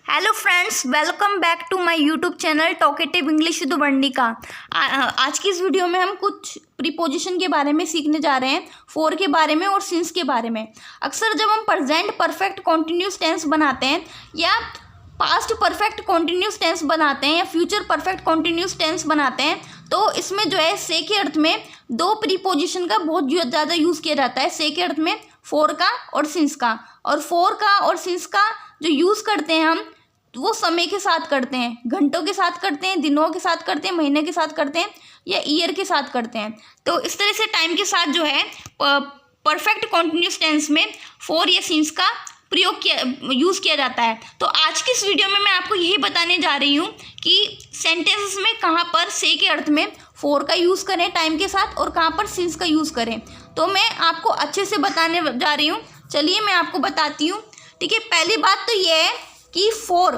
Hello friends, welcome back to my YouTube channel talkative English with Varnika. आज की इस video में हम कुछ प्रीपोजिशन के बारे में सीखने जा रहे हैं, फॉर के बारे में और सिंस के बारे में। अक्सर जब हम प्रेजेंट परफेक्ट कॉन्टिन्यूस टेंस बनाते हैं या पास्ट परफेक्ट कॉन्टिन्यूस टेंस बनाते हैं या फ्यूचर परफेक्ट कॉन्टिन्यूस टेंस बनाते हैं तो इसमें जो है से के अर्थ में दो प्रीपोजिशन का बहुत ज़्यादा यूज़ किया जाता है। से के अर्थ में फॉर का और सिंस का, और फॉर का और सिंस का जो यूज़ करते हैं हम वो समय के साथ करते हैं, घंटों के साथ करते हैं, दिनों के साथ करते हैं, महीने के साथ करते हैं या ईयर के साथ करते हैं। तो इस तरह से टाइम के साथ जो है परफेक्ट कॉन्टिन्यूस टेंस में फॉर या सिंस का प्रयोग किया यूज़ किया जाता है। तो आज की इस वीडियो में मैं आपको यही बताने जा रही हूँ कि सेंटेंसेस में कहाँ पर से के अर्थ में फॉर का यूज़ करें टाइम के साथ और कहाँ पर सिंस का यूज़ करें। तो मैं आपको अच्छे से बताने जा रही हूँ। चलिए मैं आपको बताती हूँ। ठीक है, पहली बात तो ये है कि फॉर,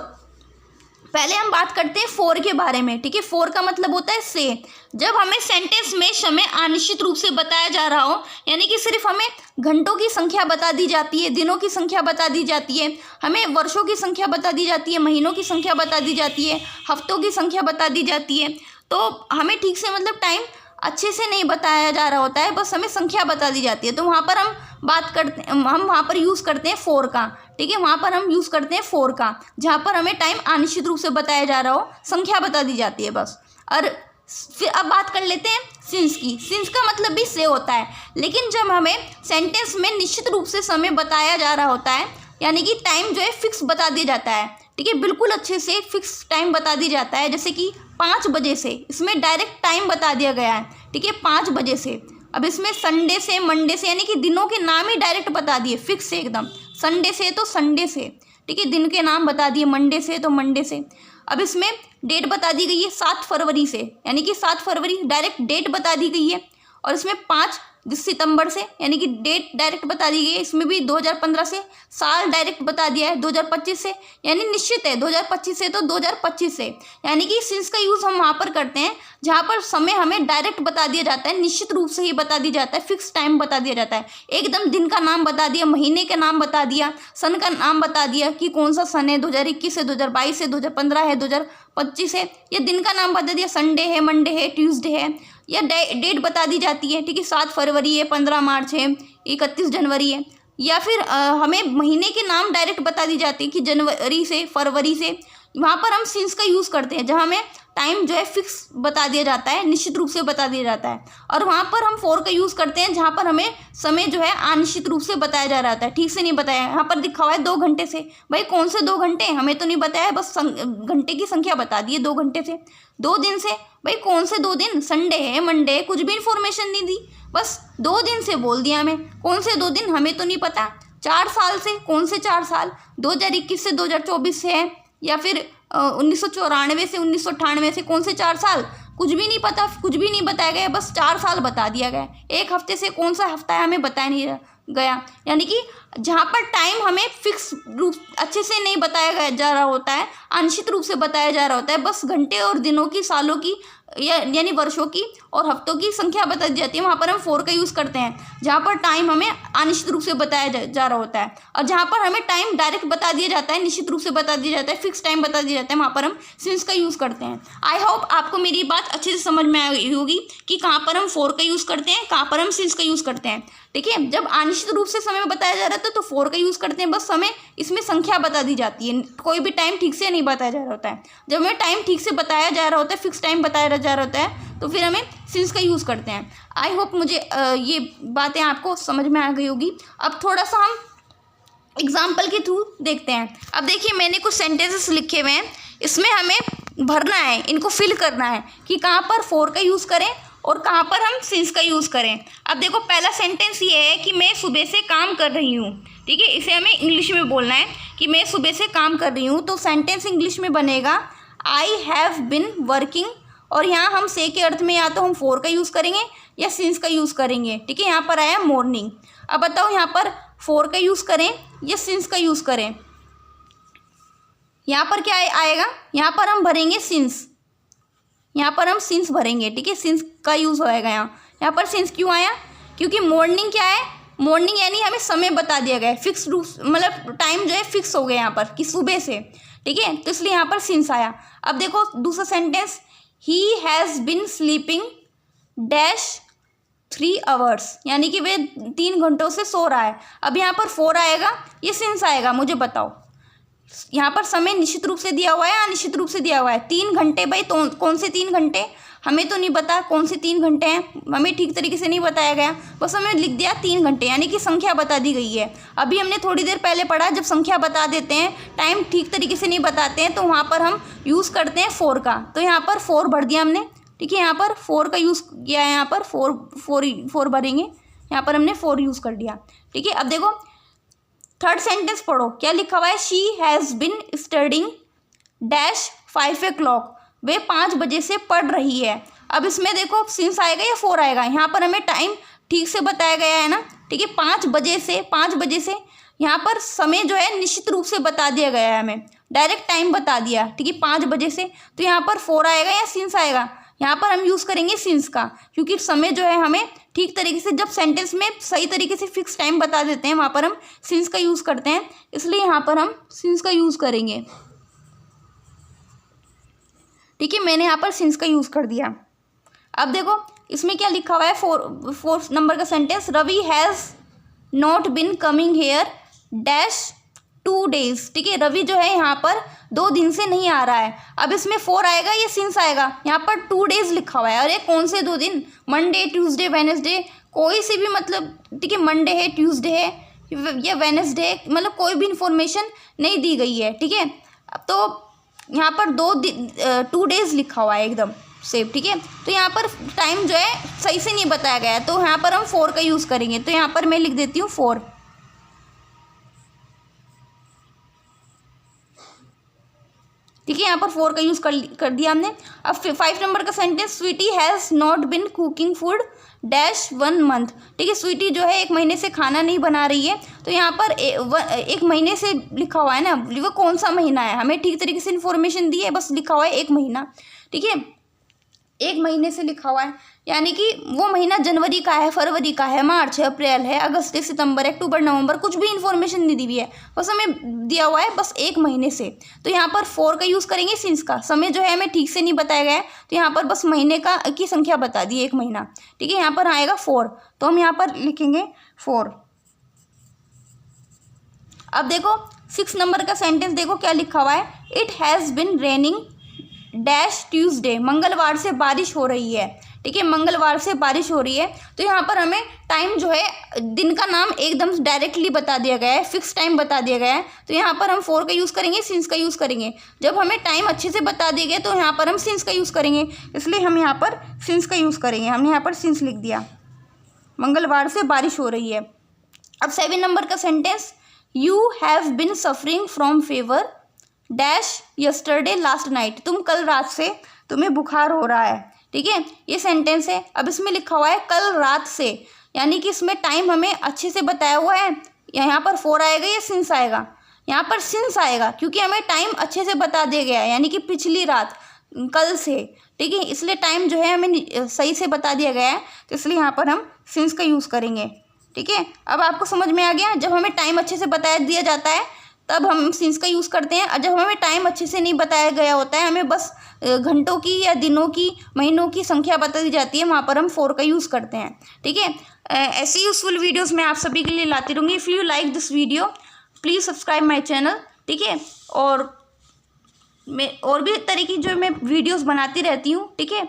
पहले हम बात करते हैं फॉर के बारे में। ठीक है, फॉर का मतलब होता है से। जब हमें सेंटेंस में समय अनिश्चित रूप से बताया जा रहा हो, यानी कि सिर्फ हमें घंटों की संख्या बता दी जाती है, दिनों की संख्या बता दी जाती है, हमें वर्षों की संख्या बता दी जाती है, महीनों की संख्या बता दी जाती है, हफ्तों की संख्या बता दी जाती है, तो हमें ठीक से मतलब टाइम अच्छे से नहीं बताया जा रहा होता है, बस हमें संख्या बता दी जाती है। तो वहाँ पर हम बात करते हैं, हम वहाँ पर यूज़ करते हैं फॉर का। ठीक है, वहाँ पर हम यूज़ करते हैं फॉर का, जहाँ पर हमें टाइम अनिश्चित रूप से बताया जा रहा हो, संख्या बता दी जाती है बस। और फिर अब बात कर लेते हैं सिंस की। सिंस का मतलब भी से होता है, लेकिन जब हमें सेंटेंस में निश्चित रूप से समय बताया जा रहा होता है, यानी कि टाइम जो है फिक्स बता दिया जाता है। ठीक है, बिल्कुल अच्छे से फिक्स टाइम बता दिया जाता है, जैसे कि 5 बजे से, इसमें डायरेक्ट टाइम बता दिया गया है। ठीक है, 5 बजे से। अब इसमें संडे से, मंडे से, यानी कि दिनों के नाम ही डायरेक्ट बता दिए, फिक्स से एकदम। संडे से तो संडे से, ठीक है, दिन के नाम बता दिए, मंडे से तो मंडे से। अब इसमें डेट बता दी गई है 7 फरवरी से, यानी कि 7 फरवरी डायरेक्ट डेट बता दी गई है। और इसमें 5 सितंबर से, यानी कि डेट डायरेक्ट बता दी गई है। इसमें भी 2015 से, साल डायरेक्ट बता दिया है 2025 से, यानी निश्चित है 2025 से तो 2025 से। यानी कि सिंस का यूज़ हम वहाँ पर करते हैं जहाँ पर समय हमें डायरेक्ट बता दिया जाता है, निश्चित रूप से ही बता दिया जाता है, फिक्स टाइम बता दिया जाता है। एकदम दिन का नाम बता दिया, महीने का नाम बता दिया, सन का नाम बता दिया कि कौन सा सन है, 2021 है, 2022 है, 2015 है, 2025 है, या दिन का नाम बता दिया, संडे है, मंडे है, ट्यूसडे है, या डेट बता दी जाती है। ठीक है, 7 फरवरी है, 15 मार्च है, 31 जनवरी है, या फिर हमें महीने के नाम डायरेक्ट बता दी जाती है कि जनवरी से, फरवरी से। वहाँ पर हम सिंस का यूज़ करते हैं जहाँ हमें टाइम जो है फिक्स बता दिया जाता है, निश्चित रूप से बता दिया जाता है। और वहाँ पर हम फॉर का यूज़ करते हैं जहाँ पर हमें समय जो है अनिश्चित रूप से बताया जा रहा है, ठीक से नहीं बताया। यहाँ पर लिखा हुआ है 2 घंटे से, भाई कौन से 2 घंटे, हमें तो नहीं बताया, बस घंटे की संख्या बता दी है 2 घंटे से। 2 दिन से, भाई कौन से 2 दिन, संडे है, मंडे है, कुछ भी इन्फॉर्मेशन नहीं दी, बस 2 दिन से बोल दिया हमें। कौन से 2 दिन हमें तो नहीं पता। 4 साल से, कौन से 4 साल, 2021 से 2024 से है, या फिर 1994 से 1998 से, कौन से 4 साल, कुछ भी नहीं पता, कुछ भी नहीं बताया गया, बस 4 साल बता दिया गया। 1 हफ्ते से कौन सा हफ्ता है हमें बताया नहीं गया। यानी कि जहाँ पर टाइम हमें फिक्स रूप अच्छे से नहीं बताया जा रहा होता है, अनिश्चित रूप से बताया जा रहा होता है, बस घंटे और दिनों की, सालों की, यानी वर्षों की और हफ्तों की संख्या बता दी जाती है, वहाँ पर हम फॉर का यूज़ करते हैं। जहाँ पर टाइम हमें अनिश्चित रूप से बताया जा रहा होता है, और जहाँ पर हमें टाइम डायरेक्ट बता दिया जाता है, निश्चित रूप से बता दिया जाता है, फिक्स टाइम बता दिया जाता है, वहाँ पर हम सिंस का यूज़ करते हैं। आई होप आपको मेरी बात अच्छे से समझ में आई होगी कि कहाँ पर हम फॉर का यूज़ करते हैं, कहाँ पर हम सिंस का यूज़ करते हैं। ठीक है, जब अनिश्चित रूप से समय बताया जा रहा था तो फॉर का यूज़ करते हैं, बस समय इसमें संख्या बता दी जाती है, कोई भी टाइम ठीक से नहीं बताया जा रहा होता है। जब हमें टाइम ठीक से बताया जा रहा होता है, फिक्स टाइम बताया जा रहा होता है, तो फिर हमें सिंस का यूज़ करते हैं। आई होप मुझे ये बातें आपको समझ में आ गई होगी। अब थोड़ा सा हम एग्जाम्पल के थ्रू देखते हैं। अब देखिए, मैंने कुछ सेंटेंसेस लिखे हुए हैं, इसमें हमें भरना है, इनको फिल करना है कि कहाँ पर फॉर का यूज़ करें और कहाँ पर हम सिंस का यूज़ करें। अब देखो, पहला सेंटेंस ये है कि मैं सुबह से काम कर रही हूँ। ठीक है, इसे हमें इंग्लिश में बोलना है कि मैं सुबह से काम कर रही हूँ। तो सेंटेंस इंग्लिश में बनेगा आई हैव बिन वर्किंग, और यहाँ हम से के अर्थ में या तो हम फॉर का यूज़ करेंगे या सिंस का यूज़ करेंगे। ठीक है, यहाँ पर आया मॉर्निंग। अब बताओ यहाँ पर फॉर का यूज़ करें या सिंस का यूज़ करें। यहाँ पर क्या आएगा, यहाँ पर हम भरेंगे सिंस, यहाँ पर हम सिंस भरेंगे। ठीक है, सिंस का यूज़ होएगा यहाँ पर सिंस क्यों आया, क्योंकि मॉर्निंग क्या है, मॉर्निंग यानी हमें समय बता दिया गया है, फिक्स रूप मतलब टाइम जो है फिक्स हो गया यहाँ पर कि सुबह से, ठीक है, तो इसलिए यहाँ पर सिंस आया। अब देखो दूसरा sentence, he has been sleeping dash 3 hours, यानी कि वे 3 घंटों से सो रहा है। अब यहाँ पर 4 आएगा, ये सिंस आएगा, मुझे बताओ यहाँ पर समय निश्चित रूप से दिया हुआ है या अनिश्चित रूप से दिया हुआ है? 3 घंटे भाई, तो कौन से 3 घंटे, हमें तो नहीं पता कौन से 3 घंटे हैं, हमें ठीक तरीके से नहीं बताया गया, बस हमें लिख दिया 3 घंटे, यानी कि संख्या बता दी गई है। अभी हमने थोड़ी देर पहले पढ़ा, जब संख्या बता देते हैं, टाइम ठीक तरीके से नहीं बताते हैं, तो वहाँ पर हम यूज़ करते हैं 4 का। तो यहाँ पर 4 भर दिया हमने, ठीक है, यहाँ पर 4 का यूज़ किया है, यहाँ पर 4 भरेंगे, यहाँ पर हमने 4 यूज़ कर दिया, ठीक है। अब देखो थर्ड सेंटेंस पढ़ो, क्या लिखा हुआ है, she has been studying dash 5 o'clock, वे 5 बजे से पढ़ रही है। अब इसमें देखो सिंस आएगा या 4 आएगा, यहाँ पर हमें टाइम ठीक से बताया गया है ना, ठीक है, 5 बजे से यहाँ पर समय जो है निश्चित रूप से बता दिया गया है, हमें डायरेक्ट टाइम बता दिया, ठीक है, 5 बजे से, तो यहाँ पर 4 आएगा या सिंस आएगा? यहाँ पर हम यूज़ करेंगे सिंस का, क्योंकि समय जो है हमें ठीक तरीके से, जब सेंटेंस में सही तरीके से फिक्स टाइम बता देते हैं, वहाँ पर हम सिंस का यूज़ करते हैं, इसलिए यहाँ पर हम सिंस का यूज़ करेंगे, ठीक है। मैंने यहाँ पर सिंस का यूज़ कर दिया। अब देखो इसमें क्या लिखा हुआ है, 4 नंबर का sentence, Ravi has not been coming here dash 2 days, ठीक है, रवि जो है यहाँ पर 2 दिन से नहीं आ रहा है। अब इसमें 4 आएगा या सिंस आएगा? यहाँ पर 2 days लिखा हुआ है, अरे कौन से 2 दिन, मंडे, ट्यूसडे, वेडनेसडे, कोई सी भी, मतलब ठीक है, मंडे है, ट्यूसडे है या वेडनेसडे है, मतलब कोई भी इंफॉर्मेशन नहीं दी गई है, ठीक है। तो यहाँ पर 2 days लिखा हुआ है एकदम सेफ, ठीक है, तो यहाँ पर टाइम जो है सही से नहीं बताया गया है, तो यहाँ पर हम 4 का यूज़ करेंगे, तो यहाँ पर मैं लिख देती हूँ 4, ठीक है, यहाँ पर 4 का यूज़ कर दिया हमने। अब 5 नंबर का sentence, Sweety has not been cooking food dash 1 month, ठीक है, स्वीटी जो है 1 महीने से खाना नहीं बना रही है, तो यहाँ पर 1 महीने से लिखा हुआ है ना, वो कौन सा महीना है, हमें ठीक तरीके से इन्फॉर्मेशन दी है, बस लिखा हुआ है 1 महीना, ठीक है, 1 महीने से लिखा हुआ है, यानी कि वो महीना जनवरी का है, फरवरी का है, मार्च है, अप्रैल है, अगस्त है, सितंबर, अक्टूबर, नवंबर, कुछ भी इन्फॉर्मेशन नहीं दी हुई है, बस हमें दिया हुआ है बस 1 महीने से, तो यहाँ पर 4 का यूज़ करेंगे सिंस का। समय जो है हमें ठीक से नहीं बताया गया है, तो यहाँ पर बस महीने की संख्या बता दी, 1 महीना, ठीक है, यहाँ पर आएगा 4, तो हम यहाँ पर लिखेंगे 4। अब देखो 6 नंबर का सेंटेंस देखो क्या लिखा हुआ है, it has been raining dash Tuesday, मंगलवार से बारिश हो रही है, ठीक है, मंगलवार से बारिश हो रही है, तो यहाँ पर हमें टाइम जो है, दिन का नाम एकदम डायरेक्टली बता दिया गया है, फिक्स टाइम बता दिया गया है, तो यहाँ पर हम 4 का यूज़ करेंगे, सिंस का यूज़ करेंगे। जब हमें टाइम अच्छे से बता दिया गया तो यहाँ पर हम सिंस का यूज़ करेंगे, इसलिए हम यहाँ पर सिंस का यूज़ करेंगे, हमने यहाँ पर सिंस लिख दिया, मंगलवार से बारिश हो रही है। अब 7 नंबर का sentence, you have been suffering from fever dash yesterday last night, तुम कल रात से, तुम्हें बुखार हो रहा है, ठीक है, ये सेंटेंस है। अब इसमें लिखा हुआ है कल रात से, यानी कि इसमें टाइम हमें अच्छे से बताया हुआ है, यहाँ पर 4 आएगा या सिंस आएगा? यहाँ पर सिंस आएगा, क्योंकि हमें टाइम अच्छे से बता दिया गया है, यानी कि पिछली रात, कल से, ठीक है, इसलिए टाइम जो है हमें सही से बता दिया गया है, तो इसलिए यहाँ पर हम सिंस का यूज़ करेंगे, ठीक है। अब आपको समझ में आ गया, जब हमें टाइम अच्छे से बताया दिया जाता है तब हम सिंस का यूज़ करते हैं, और जब हमें टाइम अच्छे से नहीं बताया गया होता है, हमें बस घंटों की या दिनों की, महीनों की संख्या बता दी जाती है, वहाँ पर हम 4 का यूज़ करते हैं, ठीक है। ऐसी यूज़फुल वीडियोस मैं आप सभी के लिए लाती रहूँगी। If you like this video please subscribe my channel, ठीक है, और भी तरह की जो मैं वीडियोस बनाती रहती हूँ, ठीक है,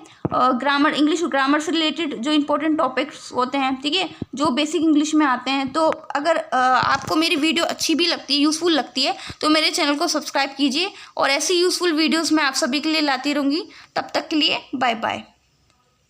ग्रामर, इंग्लिश ग्रामर से रिलेटेड जो इंपॉर्टेंट टॉपिक्स होते हैं, ठीक है, जो बेसिक इंग्लिश में आते हैं, तो अगर आपको मेरी वीडियो अच्छी भी लगती है, यूज़फुल लगती है, तो मेरे चैनल को सब्सक्राइब कीजिए, और ऐसी यूज़फुल वीडियोस मैं आप सभी के लिए लाती रहूँगी। तब तक के लिए बाय बाय।